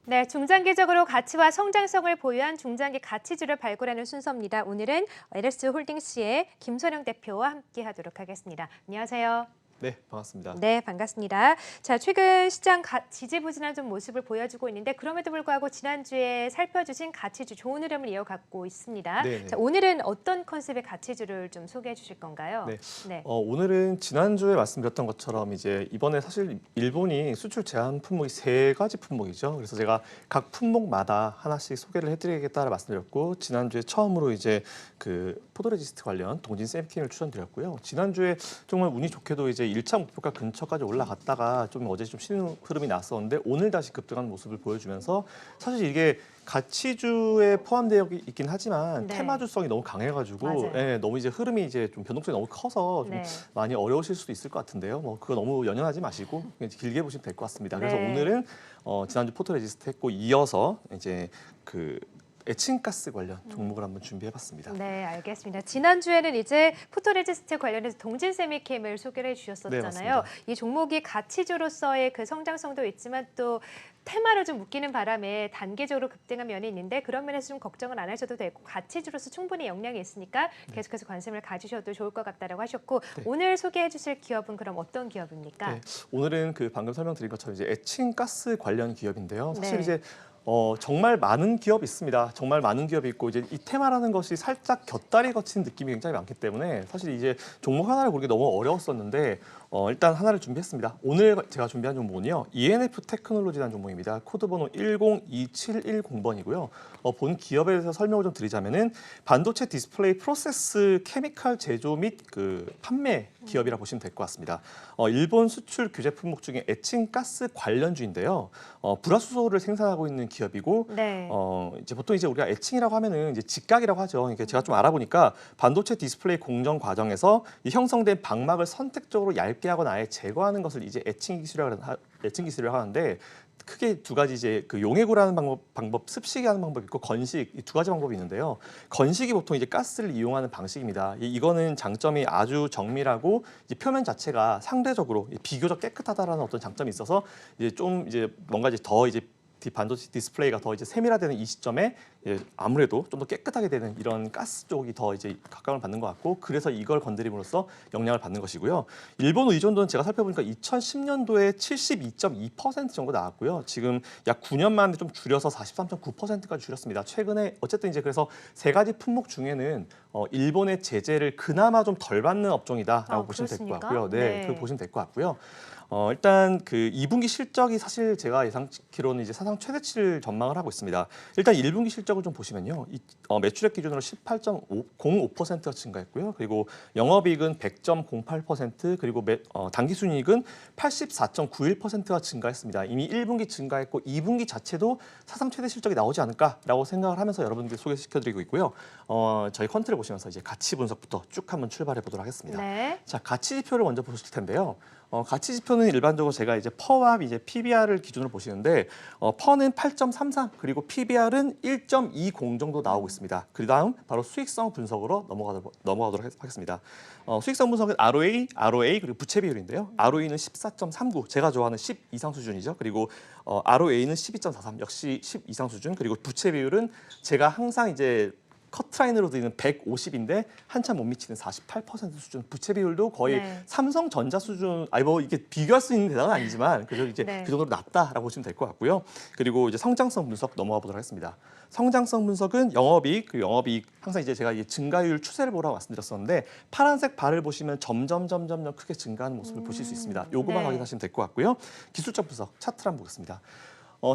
네, 중장기적으로 가치와 성장성을 보유한 중장기 가치주를 발굴하는 순서입니다. 오늘은 LS 홀딩스의 김선영 대표와 함께하도록 하겠습니다. 안녕하세요. 네, 반갑습니다. 네, 반갑습니다. 자, 최근 시장 지지부진한 좀 모습을 보여주고 있는데 그럼에도 불구하고 지난주에 살펴주신 가치주 좋은 흐름을 이어갖고 있습니다. 자, 네네. 오늘은 어떤 컨셉의 가치주를 좀 소개해 주실 건가요? 네. 네. 오늘은 지난주에 말씀드렸던 것처럼 이제 이번에 사실 일본이 수출 제한 품목이 세 가지 품목이죠. 그래서 제가 각 품목마다 하나씩 소개를 해드리겠다고 말씀드렸고, 지난주에 처음으로 이제 그 포도레지스트 관련 동진 샘킹을 추천드렸고요. 지난주에 정말 운이 좋게도 이제 1차 목표가 근처까지 올라갔다가 좀 어제 좀 쉬는 흐름이 났었는데 오늘 다시 급등하는 모습을 보여주면서, 사실 이게 가치주에 포함되어 있긴 하지만 네. 테마주성이 너무 강해가지고 맞아요. 예, 너무 이제 흐름이 이제 좀 변동성이 너무 커서 좀 네. 많이 어려우실 수도 있을 것 같은데요. 뭐 그거 너무 연연하지 마시고 그냥 길게 보시면 될 것 같습니다. 그래서 네. 오늘은 지난주 포토레지스트 했고 이어서 이제 그 에칭가스 관련 종목을 한번 준비해봤습니다. 네, 알겠습니다. 지난주에는 이제 포토레지스트 관련해서 동진 세미캠을 소개를 네, 해주셨었잖아요. 맞습니다. 이 종목이 가치주로서의 그 성장성도 있지만 또 테마를 좀 묶이는 바람에 단기적으로 급등한 면이 있는데 그런 면에서 좀 걱정은 안 하셔도 되고 가치주로서 충분히 역량이 있으니까 계속해서 관심을 가지셔도 좋을 것 같다라고 하셨고 네. 오늘 소개해 주실 기업은 그럼 어떤 기업입니까? 네, 오늘은 그 방금 설명드린 것처럼 이제 에칭가스 관련 기업인데요. 사실 네. 이제 정말 많은 기업이 있습니다. 정말 많은 기업이 있고 이제 이 테마라는 것이 살짝 곁다리 거친 느낌이 굉장히 많기 때문에 사실 이제 종목 하나를 고르기 너무 어려웠었는데 일단 하나를 준비했습니다. 오늘 제가 준비한 종목은요. ENF 테크놀로지라는 종목입니다. 코드 번호 102710번이고요. 본 기업에 대해서 설명을 좀 드리자면은 반도체 디스플레이 프로세스 케미칼 제조 및 그 판매 기업이라 보시면 될 것 같습니다. 일본 수출 규제 품목 중에 에칭가스 관련주인데요. 불화수소를 생산하고 있는 기업이고 네. 이제 보통 이제 우리가 에칭이라고 하면은 이제 직각이라고 하죠. 그러니까 제가 좀 알아보니까 반도체 디스플레이 공정 과정에서 이 형성된 방막을 선택적으로 얇게 하거나 아예 제거하는 것을 이제 에칭 기술이라고 하는데, 크게 두 가지 이제 그 용해구라는 방법, 습식이 하는 방법이 있고 건식, 이 두 가지 방법이 있는데요. 건식이 보통 이제 가스를 이용하는 방식입니다. 이거는 장점이 아주 정밀하고 이제 표면 자체가 상대적으로 비교적 깨끗하다라는 어떤 장점이 있어서 이제 좀 이제 뭔가 이제 더 이제 반도체 디스플레이가 더 이제 세밀화되는 이 시점에 아무래도 좀 더 깨끗하게 되는 이런 가스 쪽이 더 이제 각광을 받는 것 같고, 그래서 이걸 건드림으로써 영향을 받는 것이고요. 일본 의존도는 제가 살펴보니까 2010년도에 72.2% 정도 나왔고요. 지금 약 9년 만에 좀 줄여서 43.9%까지 줄였습니다. 최근에 어쨌든 이제 그래서 세 가지 품목 중에는 일본의 제재를 그나마 좀 덜 받는 업종이다라고 보시면 될 것 그렇습니까? 같고요. 네, 네. 그렇게 보시면 될 것 같고요. 일단 그 2분기 실적이 사실 제가 예상치로는 이제 사상 최대치를 전망을 하고 있습니다. 일단 1분기 실적을 좀 보시면요. 매출액 기준으로 18.05%가 증가했고요. 그리고 영업이익은 100.08%, 그리고 당기순이익은 84.91%가 증가했습니다. 이미 1분기 증가했고 2분기 자체도 사상 최대 실적이 나오지 않을까라고 생각을 하면서 여러분들 소개시켜드리고 있고요. 저희 컨트를 보시면서 이제 가치 분석부터 쭉 한번 출발해 보도록 하겠습니다. 네. 자, 가치 지표를 먼저 보실 텐데요. 가치 지표는 일반적으로 제가 이제 퍼와 이제 PBR을 기준으로 보시는데, 퍼는 8.33 그리고 PBR은 1.20 정도 나오고 있습니다. 그다음 바로 수익성 분석으로 넘어가도록 하겠습니다. 수익성 분석은 ROA 그리고 부채 비율인데요. ROE는 14.39, 제가 좋아하는 10 이상 수준이죠. 그리고 ROA는 12.43, 역시 10 이상 수준. 그리고 부채 비율은 제가 항상 이제 커트라인으로 되는 150인데 한참 못 미치는 48% 수준. 부채 비율도 거의 네. 삼성전자 수준. 뭐 이게 비교할 수 있는 대단은 아니지만 그래도 이제 네. 그 정도로 낮다라고 보시면 될 것 같고요. 그리고 이제 성장성 분석 넘어가 보도록 하겠습니다. 성장성 분석은 영업이익, 그 영업이익 항상 이제 제가 이 증가율 추세를 보라고 말씀드렸었는데, 파란색 바를 보시면 점점 크게 증가하는 모습을 보실 수 있습니다. 요거만 네. 확인하시면 될 것 같고요. 기술적 분석 차트를 한번 보겠습니다.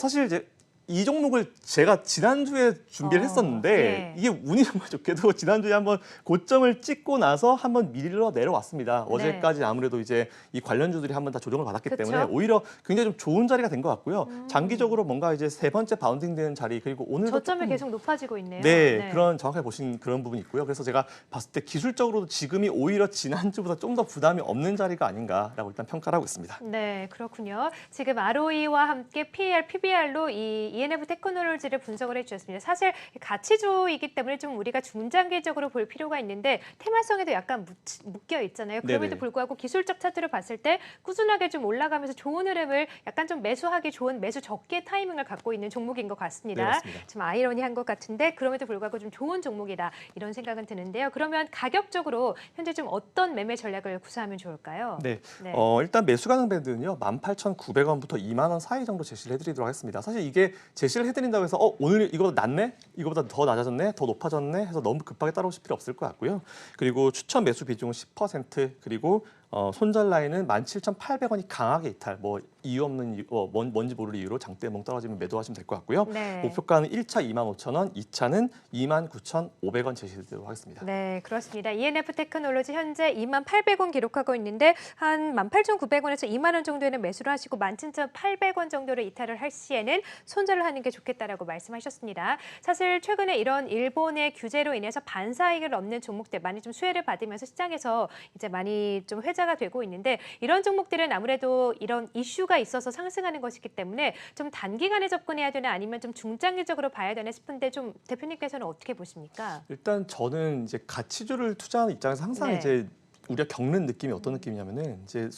사실 이제 이 종목을 제가 지난주에 준비를 했었는데 예. 이게 운이 정말 좋게도 지난주에 한번 고점을 찍고 나서 한번 밀려 내려왔습니다. 어제까지 아무래도 이제 이 관련주들이 한번 다 조정을 받았기 그쵸? 때문에 오히려 굉장히 좀 좋은 자리가 된 것 같고요. 장기적으로 뭔가 이제 세 번째 바운딩 되는 자리, 그리고 오늘도 저점이 조금 계속 높아지고 있네요. 네, 그런 정확하게 보신 그런 부분이 있고요. 그래서 제가 봤을 때 기술적으로도 지금이 오히려 지난주보다 좀 더 부담이 없는 자리가 아닌가라고 일단 평가를 하고 있습니다. 네, 그렇군요. 지금 ROE와 함께 PER, PBR로 이 ENF 테크놀로지를 분석을 해주셨습니다. 사실 가치주이기 때문에 좀 우리가 중장기적으로 볼 필요가 있는데 테마성에도 약간 묶여 있잖아요. 그럼에도 네네. 불구하고 기술적 차트를 봤을 때 꾸준하게 좀 올라가면서 좋은 흐름을 약간 좀 매수하기 좋은 매수 적기의 타이밍을 갖고 있는 종목인 것 네, 같습니다. 맞습니다. 좀 아이러니한 것 같은데 그럼에도 불구하고 좀 좋은 종목이다 이런 생각은 드는데요. 그러면 가격적으로 현재 좀 어떤 매매 전략을 구사하면 좋을까요? 네. 네. 일단 매수 가능 밴드는요. 18,900원부터 2만 원 사이 정도 제시를 해드리도록 하겠습니다. 사실 이게 제시를 해드린다고 해서 오늘 이거보다 낮네? 이거보다 더 낮아졌네? 더 높아졌네? 해서 너무 급하게 따라오실 필요 없을 것 같고요. 그리고 추천 매수 비중은 10% 그리고 손절 라인은 17,800원이 강하게 이탈. 뭐 이유 없는 이유, 뭔지 모를 이유로 장대 멍 떨어지면 매도하시면 될 것 같고요. 네. 목표가는 1차 25,000원, 2차는 29,500원 제시되도록 하겠습니다. 네, 그렇습니다. ENF 테크놀로지 현재 28,000원 기록하고 있는데 한 18,900원에서 2만 원 정도에는 매수를 하시고 17,800원 정도를 이탈을 할 시에는 손절을 하는 게 좋겠다라고 말씀하셨습니다. 사실 최근에 이런 일본의 규제로 인해서 반사이익을 얻는 종목들 많이 좀 수혜를 받으면서 시장에서 이제 많이 좀 회자가 되고 있는데 이런 종목들은 아무래도 이런 이슈가 있어서 상승하는 것이기 때문에 좀 단기간에 접근해야 되나 아니면 좀 중장기적으로 봐야 되나 싶은데 좀 대표님께서는 어떻게 보십니까? 일단 저는 이제 가치주를 투자하는 입장에서 항상 네. 이제 우리가 겪는 느낌이 어떤 느낌이냐면은 이제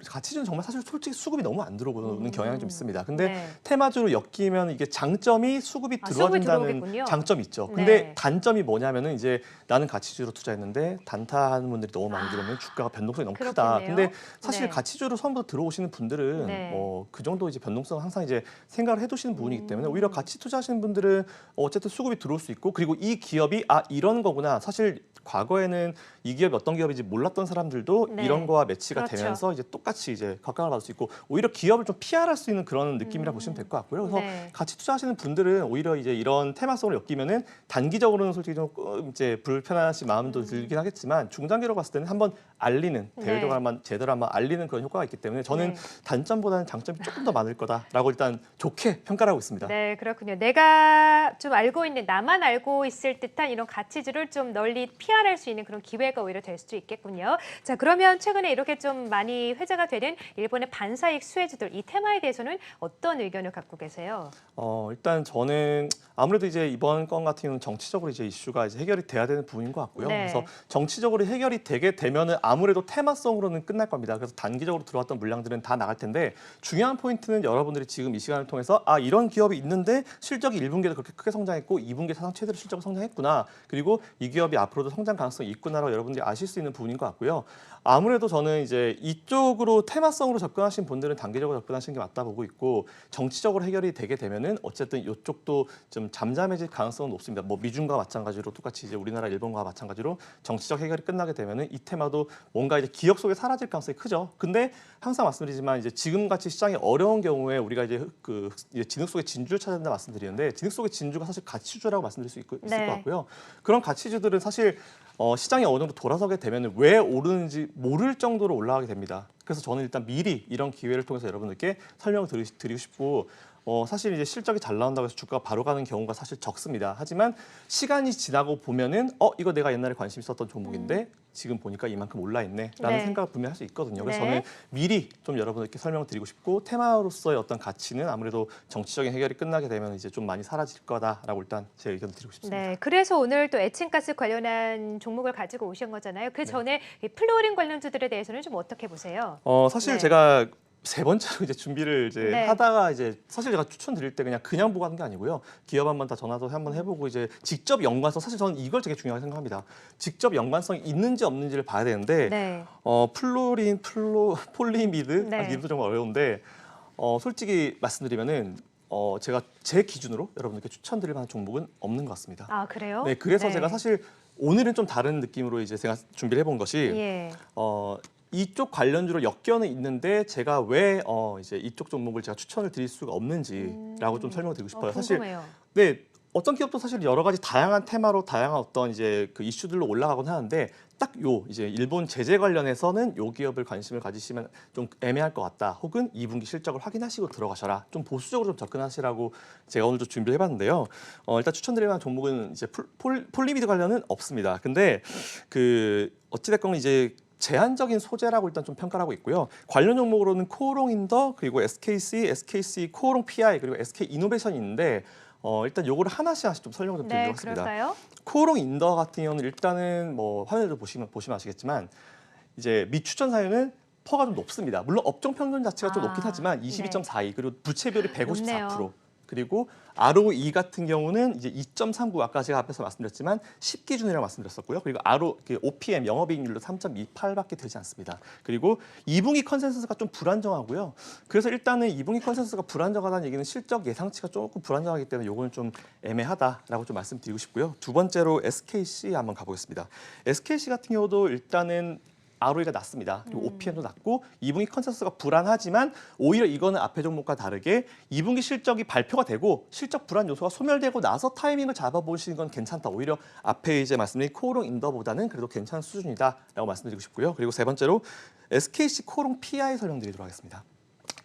가치주는 정말 사실 솔직히 수급이 너무 안 들어오는 경향이 좀 있습니다. 근데 네. 테마주로 엮이면 이게 장점이 수급이 아, 수급이 들어와준다는 들어오겠군요. 장점이 있죠. 근데 네. 단점이 뭐냐면은 이제 나는 가치주로 투자했는데 단타하는 분들이 너무 많이 들어오면 주가가 변동성이 너무 크다. 그렇겠네요. 근데 사실 네. 가치주로 처음부터 들어오시는 분들은 네. 뭐 그 정도 이제 변동성 항상 이제 생각을 해두시는 부분이기 때문에 오히려 가치 투자하시는 분들은 어쨌든 수급이 들어올 수 있고 그리고 이 기업이 이런 거구나. 사실 과거에는 이 기업이 어떤 기업인지 몰랐던 사람들도 네. 이런 거와 매치가 그렇죠. 되면서 이제 똑같이 이제 각광을 받을 수 있고 오히려 기업을 좀 PR할 수 있는 그런 느낌이라고 보시면 될 것 같고요. 그래서 네. 같이 투자하시는 분들은 오히려 이제 이런 테마성으로 엮이면은 단기적으로는 솔직히 좀 이제 불편하신 마음도 들긴 하겠지만 중장기로 봤을 때는 한번 알리는 대외적으로 네. 한번 제대로 한번 알리는 그런 효과가 있기 때문에 저는 네. 단점보다는 장점이 조금 더 많을 거다라고 일단 좋게 평가를 하고 있습니다. 네, 그렇군요. 내가 좀 알고 있는, 나만 알고 있을 듯한 이런 가치주를 좀 널리 PR할 수 있는 그런 기회가 오히려 될 수도 있겠군요. 자, 그러면 최근에 이렇게 좀 많이 회자가 되는 일본의 반사익 수혜주들, 이 테마에 대해서는 어떤 의견을 갖고 계세요? 일단 저는 아무래도 이제 이번 건 같은 경우는 정치적으로 이제 이슈가 이제 해결이 돼야 되는 부분인 것 같고요. 네. 그래서 정치적으로 해결이 되게 되면은 아무래도 테마성으로는 끝날 겁니다. 그래서 단기적으로 들어왔던 물량들은 다 나갈 텐데 중요한 포인트는 여러분들이 지금 이 시간을 통해서 이런 기업이 있는데 실적이 1분기에도 그렇게 크게 성장했고 2분기 사상 최대로 실적으로 성장했구나. 그리고 이 기업이 앞으로도 성장 가능성이 있구나라고 여러분들이 아실 수 있는 부분인 것 같고요. 아무래도 저는 이제 이쪽으로 테마성으로 접근하신 분들은 단기적으로 접근하시는 게 맞다 보고 있고 정치적으로 해결이 되게 되면은 어쨌든 이쪽도 좀 잠잠해질 가능성은 높습니다. 뭐 미중과 마찬가지로 똑같이 이제 우리나라 일본과 마찬가지로 정치적 해결이 끝나게 되면은 이 테마도 뭔가 이제 기억 속에 사라질 가능성이 크죠. 근데 항상 말씀드리지만 이제 지금 같이 시장이 어려운 경우에 우리가 이제 이제 진흙 속에 진주를 찾아야 된다 말씀드리는데 진흙 속의 진주가 사실 가치주라고 말씀드릴 수 있을 네. 것 같고요. 그런 가치주들은 사실 시장이 어느 정도 돌아서게 되면 왜 오르는지 모를 정도로 올라가게 됩니다. 그래서 저는 일단 미리 이런 기회를 통해서 여러분들께 설명을 드리고 싶고 사실 이제 실적이 잘 나온다고 해서 주가가 바로 가는 경우가 사실 적습니다. 하지만 시간이 지나고 보면은 이거 내가 옛날에 관심 있었던 종목인데 지금 보니까 이만큼 올라 있네라는 네. 생각을 분명히 할 수 있거든요. 그래서 네. 저는 미리 좀 여러분들께 설명을 드리고 싶고 테마로서의 어떤 가치는 아무래도 정치적인 해결이 끝나게 되면 이제 좀 많이 사라질 거다라고 일단 제 의견을 드리고 싶습니다. 네, 그래서 오늘 또 에칭가스 관련한 종목을 가지고 오신 거잖아요. 그 전에 이 플로어링 관련주들에 대해서는 좀 어떻게 보세요? 사실 네. 제가 세 번째로 이제 준비를 이제 네. 하다가 이제 사실 제가 추천드릴 때 그냥 보고 하는 게 아니고요. 기업 한번 다 전화도 한번 해보고 이제 직접 연관성 사실 저는 이걸 되게 중요하게 생각합니다. 직접 연관성이 있는지 없는지를 봐야 되는데 네. 폴리미드 네. 이름도 정말 어려운데 솔직히 말씀드리면은 제가 제 기준으로 여러분들께 추천드릴 만한 종목은 없는 것 같습니다. 아, 그래요? 네, 그래서 네. 제가 사실 오늘은 좀 다른 느낌으로 이제 제가 준비를 해본 것이 예. 이쪽 관련주로 엮여는 있는데 제가 왜 이제 이쪽 종목을 제가 추천을 드릴 수가 없는지라고 좀 설명을 드리고 싶어요. 사실 궁금해요. 네, 어떤 기업도 사실 여러 가지 다양한 테마로 다양한 어떤 이제 그 이슈들로 올라가곤 하는데 딱 이제 일본 제재 관련해서는 요 기업을 관심을 가지시면 좀 애매할 것 같다. 혹은 2분기 실적을 확인하시고 들어가셔라. 좀 보수적으로 좀 접근하시라고 제가 오늘도 준비를 해봤는데요. 일단 추천드릴 만한 종목은 이제 폴리미드 관련은 없습니다. 근데 어찌됐건 이제 제한적인 소재라고 일단 좀 평가를 하고 있고요. 관련 종목으로는 코오롱인더 그리고 SKC 코오롱 PI 그리고 SK 이노베이션이 있는데 일단 요거를 하나씩 좀 설명을 좀 네, 드리도록 하겠습니다. 그럴까요? 코오롱 인더 같은 경우는 일단은 뭐 화면에도 보시면 아시겠지만 이제 미추천 사유는 퍼가 좀 높습니다. 물론 업종 평균 자체가 좀 높긴 하지만 22.42 그리고 부채 비율이 154%. 높네요. 그리고 ROE 같은 경우는 이제 2.39 아까 제가 앞에서 말씀드렸지만 10 기준이라고 말씀드렸었고요. 그리고 OPM 영업이익률도 3.28밖에 되지 않습니다. 그리고 2분기 컨센서스가 좀 불안정하고요. 그래서 일단은 2분기 컨센서스가 불안정하다는 얘기는 실적 예상치가 조금 불안정하기 때문에 요거는 좀 애매하다라고 좀 말씀드리고 싶고요. 두 번째로 SKC 한번 가보겠습니다. SKC 같은 경우도 일단은 ROE가 낮습니다. 그리고 OPM도 낮고 2분기 컨센서스가 불안하지만 오히려 이거는 앞에 종목과 다르게 2분기 실적이 발표가 되고 실적 불안 요소가 소멸되고 나서 타이밍을 잡아보시는 건 괜찮다. 오히려 앞에 이제 말씀드린 코오롱 인더보다는 그래도 괜찮은 수준이다라고 말씀드리고 싶고요. 그리고 세 번째로 SKC 코오롱 PI 설명드리도록 하겠습니다.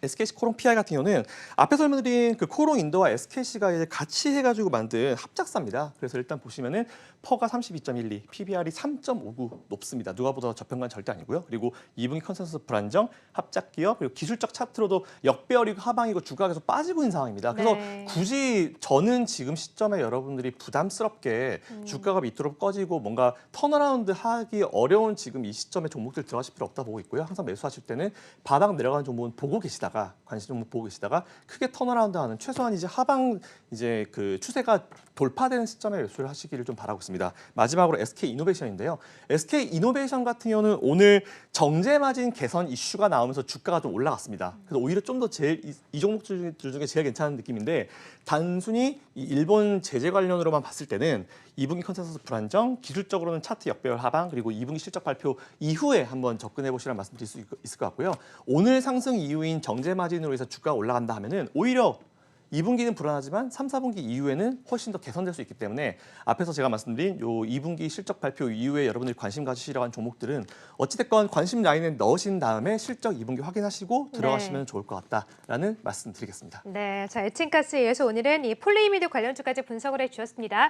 SKC 코오롱 PI 같은 경우는 앞에 설명드린 그 코오롱 인더와 SKC가 이제 같이 해가지고 만든 합작사입니다. 그래서 일단 보시면은 퍼가 32.12, PBR이 3.59 높습니다. 누가 보다 저평가는 절대 아니고요. 그리고 2분기 컨센서스 불안정, 합작 기업, 그리고 기술적 차트로도 역배열이고 하방이고 주가가 계속 빠지고 있는 상황입니다. 그래서 네. 굳이 저는 지금 시점에 여러분들이 부담스럽게 주가가 밑으로 꺼지고 뭔가 턴어라운드 하기 어려운 지금 이 시점에 종목들 들어가실 필요 없다 보고 있고요. 항상 매수하실 때는 바닥 내려가는 종목은 보고 계시다가 관심 종목 보고 계시다가 크게 턴어라운드하는 최소한 이제 하방 이제 그 추세가 돌파되는 시점에 매수를 하시기를 좀 바라고 있습니다. 마지막으로 SK 이노베이션인데요. SK 이노베이션 같은 경우는 오늘 정제 마진 개선 이슈가 나오면서 주가가 좀 올라갔습니다. 그래서 오히려 좀 더 제일 이 종목들 중에 제일 괜찮은 느낌인데 단순히 이 일본 제재 관련으로만 봤을 때는 2분기 컨센서스 불안정, 기술적으로는 차트 역배열 하방, 그리고 2분기 실적 발표 이후에 한번 접근해 보시라는 말씀드릴 수 있을 것 같고요. 오늘 상승 이후인 정제 마진으로 해서 주가가 올라간다 하면은 오히려 2분기는 불안하지만 3, 4분기 이후에는 훨씬 더 개선될 수 있기 때문에 앞에서 제가 말씀드린 요 2분기 실적 발표 이후에 여러분들이 관심 가지시려고 한 종목들은 어찌됐건 관심 라인에 넣으신 다음에 실적 2분기 확인하시고 들어가시면 좋을 것 같다라는 말씀드리겠습니다. 네, 자 에칭가스에 의해서 오늘은 이 폴리이미드 관련주까지 분석을 해주셨습니다.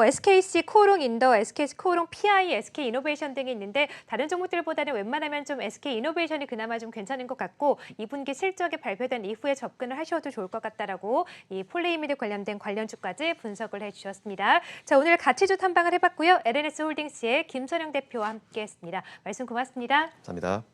SKC 코오롱 인더, SKC 코오롱 PI, SK 이노베이션 등이 있는데 다른 종목들보다는 웬만하면 좀 SK 이노베이션이 그나마 좀 괜찮은 것 같고 2분기 실적이 발표된 이후에 접근을 하셔도 좋을 것 같다라고 이 폴리이미드 관련된 관련주까지 분석을 해주셨습니다. 자 오늘 가치주 탐방을 해봤고요. LNS 홀딩스의 김선영 대표와 함께했습니다. 말씀 고맙습니다. 감사합니다.